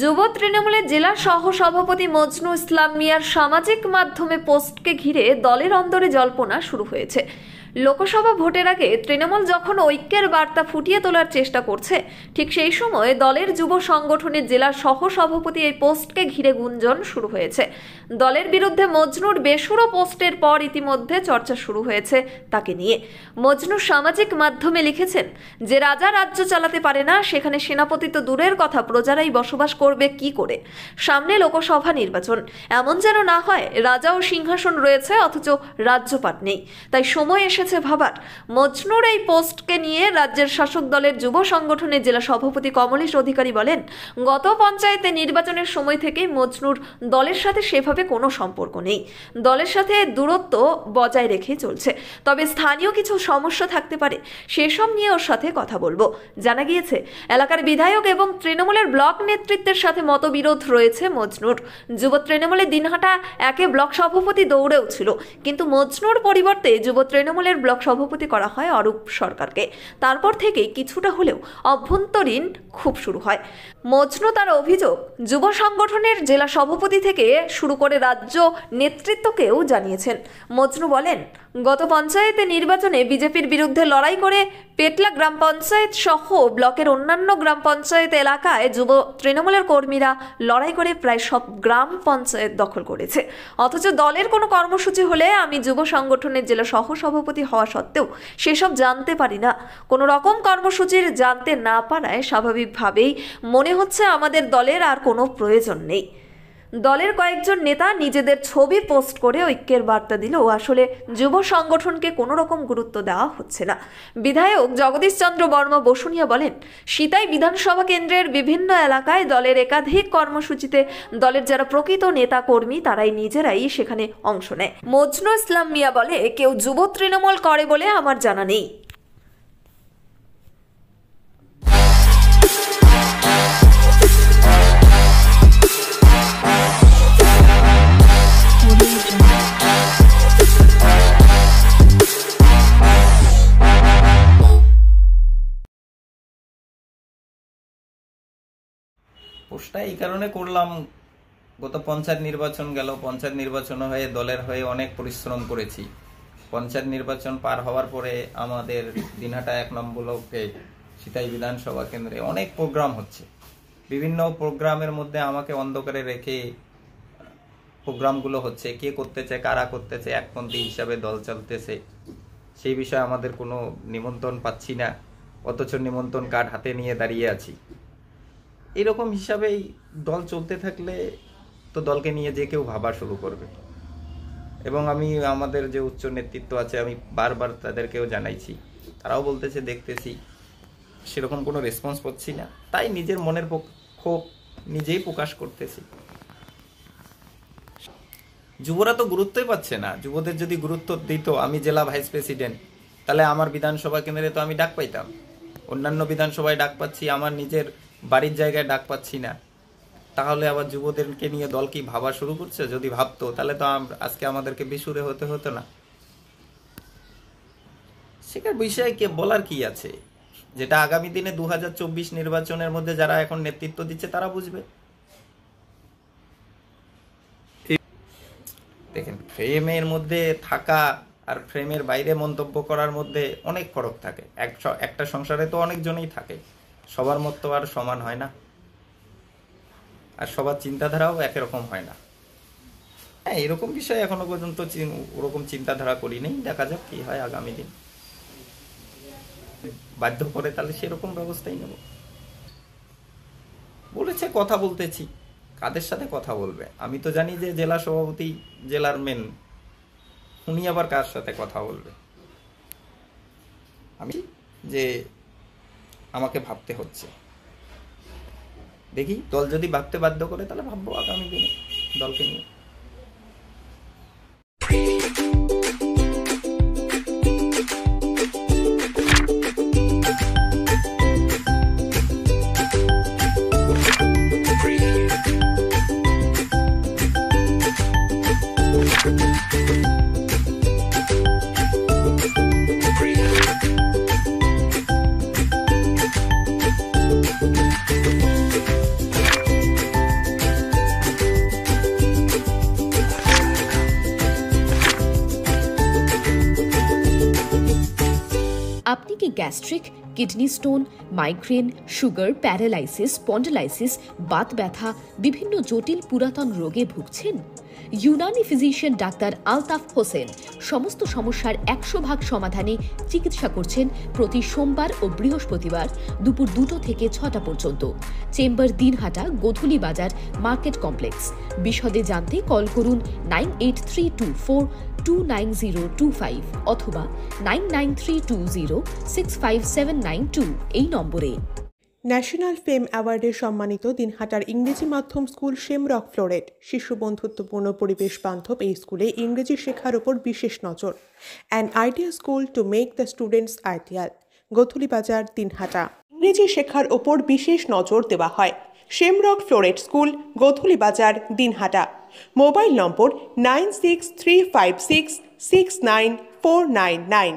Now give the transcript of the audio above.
যুব তৃণমূলের জেলা সহ সভাপতি মজনু ইসলাম মিয়ার সামাজিক মাধ্যমে পোস্টকে ঘিরে দলের অন্দরে জল্পনা শুরু হয়েছে। লোকসভা ভোটের আগে তৃণমূল যখন ঐক্যের বার্তা ফুটিয়ে তোলার চেষ্টা করছে, ঠিক সেই সময় দলের যুব সংগঠনের জেলা সহ সভাপতি এই পোস্টকে ঘিরে গুঞ্জন শুরু হয়েছে। দলের বিরুদ্ধে মজনুর বেসুরো পোস্টের পর ইতিমধ্যে চর্চা শুরু হয়েছে তাকে নিয়ে। মজনু সামাজিক মাধ্যমে লিখেছেন যে রাজা রাজ্য চালাতে পারে না, সেখানে সেনাপতি তো দূরের কথা, প্রজারাই বসবাস করবে কি করে? সামনে লোকসভা নির্বাচন, এমন যেন না হয় রাজা ও সিংহাসন রয়েছে অথচ রাজ্যপাট নেই। তাই সময় এসেছে ভাবার। মজনুর এই পোস্টকে নিয়ে রাজ্যের শাসক দলের যুব সংগঠনের জেলা সভাপতি কমলেশ অধিকারী বলেন, গত পঞ্চায়েতে নির্বাচনের সময় থেকেই মজনুর দলের সাথে সেভাবে কোনো সম্পর্ক নেই, দলের সাথে দূরত্ব বজায় রেখে চলছে। তবে স্থানীয় কিছু সমস্যা থাকতে পারে, সেসব নিয়ে ওর সাথে কথা বলবো। জানা গিয়েছে এলাকার বিধায়ক এবং তৃণমূলের ব্লক নেতৃত্বের সাথে মতবিরোধ রয়েছে মজনুর। যুব তৃণমূলের দিনহাটা একে ব্লক সভাপতি দৌড়েও ছিল, কিন্তু মজনুর পরিবর্তে যুব তৃণমূলের ব্লক সভাপতি করা হয় অরূপ সরকারকে। তারপর থেকেই কিছুটা হলেও অভ্যন্তরীণ ক্ষোভ শুরু হয়। মজনু তার অভিযোগ যুব সংগঠনের জেলা সভাপতি থেকে শুরু করে রাজ্য নেতৃত্বকেও জানিয়েছেন। মজনু বলেন, গত পঞ্চায়েতে নির্বাচনে বিজেপির বিরুদ্ধে লড়াই করে পেটলা গ্রাম পঞ্চায়েত সহ ব্লকের অন্যান্য গ্রাম পঞ্চায়েত এলাকায় যুব তৃণমূলের কর্মীরা লড়াই করে প্রায় সব গ্রাম পঞ্চায়েত দখল করেছে। অথচ দলের কোনো কর্মসূচি হলে আমি যুব সংগঠনের জেলা সহ সভাপতি হওয়া সত্ত্বেও সেসব জানতে পারি না। কোনো রকম কর্মসূচির জানতে না পারায় স্বাভাবিকভাবেই মনে হচ্ছে আমাদের দলের আর কোনো প্রয়োজন নেই। দলের কয়েকজন নেতা নিজেদের ছবি পোস্ট করে ঐক্যের বার্তা দিলেও আসলে যুব সংগঠনকে কোনো রকম গুরুত্ব দেওয়া হচ্ছে না। বিধায়ক জগদীশ চন্দ্র বর্মা বসুনিয়া বলেন, সিতাই বিধানসভা কেন্দ্রের বিভিন্ন এলাকায় দলের একাধিক কর্মসূচিতে দলের যারা প্রকৃত নেতা কর্মী তারাই নিজেরাই সেখানে অংশ নেয়। মজনু ইসলাম মিয়া বলে, কেউ যুব তৃণমূল করে বলে আমার জানা নেই। পোস্টটা এই কারণে করলাম, গত পঞ্চায়েত নির্বাচন গেল, পঞ্চায়েত নির্বাচন হয়ে দলের হয়ে অনেক পরিশ্রম করেছি। পঞ্চায়েত নির্বাচন পার হওয়ার পরে আমাদের দিনহাটা 1 নম্বর ব্লকে সিতাই বিধানসভা কেন্দ্রে অনেক প্রোগ্রাম হচ্ছে। বিভিন্ন প্রোগ্রামের মধ্যে আমাকে অন্ধকারে রেখে প্রোগ্রামগুলো হচ্ছে, কে করতেছে, কারা করতেছে, একপন্থী হিসাবে দল চলতেছে, সেই বিষয়ে আমাদের কোনো নিমন্ত্রণ পাচ্ছি না, অথচ নিমন্ত্রণ কার্ড হাতে নিয়ে দাঁড়িয়ে আছি। এরকম হিসাবেই দল চলতে থাকলে তো দলকে নিয়ে যে কেউ ভাবা শুরু করবে। এবং আমি আমাদের যে উচ্চ নেতৃত্ব আছে, আমি বারবার তাদেরকেও জানাইছি, তারাও বলতেছে দেখতেছি, সেরকম কোনো রেসপন্স পাচ্ছি না। তাই নিজের মনের ক্ষোভ নিজেই প্রকাশ করতেছি। যুবরা তো গুরুত্বই পাচ্ছে না। যুবদের যদি গুরুত্ব দিত, আমি জেলা ভাইস প্রেসিডেন্ট, তাহলে আমার বিধানসভা কেন্দ্রে তো আমি ডাক পাইতাম। অন্যান্য বিধানসভায় ডাক পাচ্ছি, আমার নিজের বাড়ির জায়গায় ডাক পাচ্ছি না। তাহলে আবার যুবদেরকে নিয়ে দল কি ভাবা শুরু করছে? যদি ভাবতো তাহলে তো আজকে আমাদেরকে বিশুরে হতে হতো না। সেটার বিষয়ে কে বলার কি আছে? যেটা আগামী দিনে 2024 নির্বাচনের মধ্যে যারা এখন নেতৃত্ব দিচ্ছে তারা বুঝবে। দেখেন, ফ্রেমের মধ্যে থাকা আর ফ্রেমের বাইরে মন্তব্য করার মধ্যে অনেক ফরক থাকে। একটা সংসারে তো অনেকজনই থাকে, সবার মত তো আর সমান হয় না, আর সবার চিন্তাধারাও একরকম হয় না। হ্যাঁ, এরকম বিষয় এখনো পর্যন্ত ওরকম চিন্তাধারা করি নেই। দেখা যাক কি হয় আগামী দিন। বাধ্য করে তাহলে সেরকম ব্যবস্থাই নেব। বলেছে কথা বলতেছি, কাদের সাথে কথা বলবে? আমি তো জানি যে জেলা সভাপতি, জেলার মেন, উনি আবার কার সাথে কথা বলবে? আমি যে আমাকে ভাবতে হচ্ছে, দেখি দল যদি ভাবতে বাধ্য করে তাহলে ভাববো আগামী দিনে দলকে নিয়ে। অনেকে gastric, kidney stone, migraine, sugar, paralysis, spondylosis, Baat ব্যথা, বিভিন্ন জটিল পুরাতন রোগে ভুগছেন। ইউনানি ফিজিশিয়ান ডাক্তার আলতাফ হোসেন সমস্ত সমস্যার 100% সমাধানে চিকিৎসা করছেন প্রতি সোমবার ও বৃহস্পতিবার দুপুর 2টো থেকে 6টা পর্যন্ত। চেম্বার দিনহাটা, গোধূলি বাজার, মার্কেট কমপ্লেক্স। বিশদে জানতে কল করুন 9832429025 অথবা 9932065792 এই নম্বরে। ন্যাশনাল ফেম অ্যাওয়ার্ডে সম্মানিত দিনহাটার ইংরেজি মাধ্যম স্কুল শেমরক ফ্লোরেট। শিশু বন্ধুত্বপূর্ণ পরিবেশ বান্ধব এই স্কুলে ইংরেজি শেখার ওপর বিশেষ নজর। An idea school to make the students ideal. Godhuli Bazar, Dinhata. ইংরেজি শেখার ওপর বিশেষ নজর দেওয়া হয়। শেমরক ফ্লোরেট স্কুল, গোধূলি বাজার, দিনহাটা। মোবাইল নম্বর 9635669499।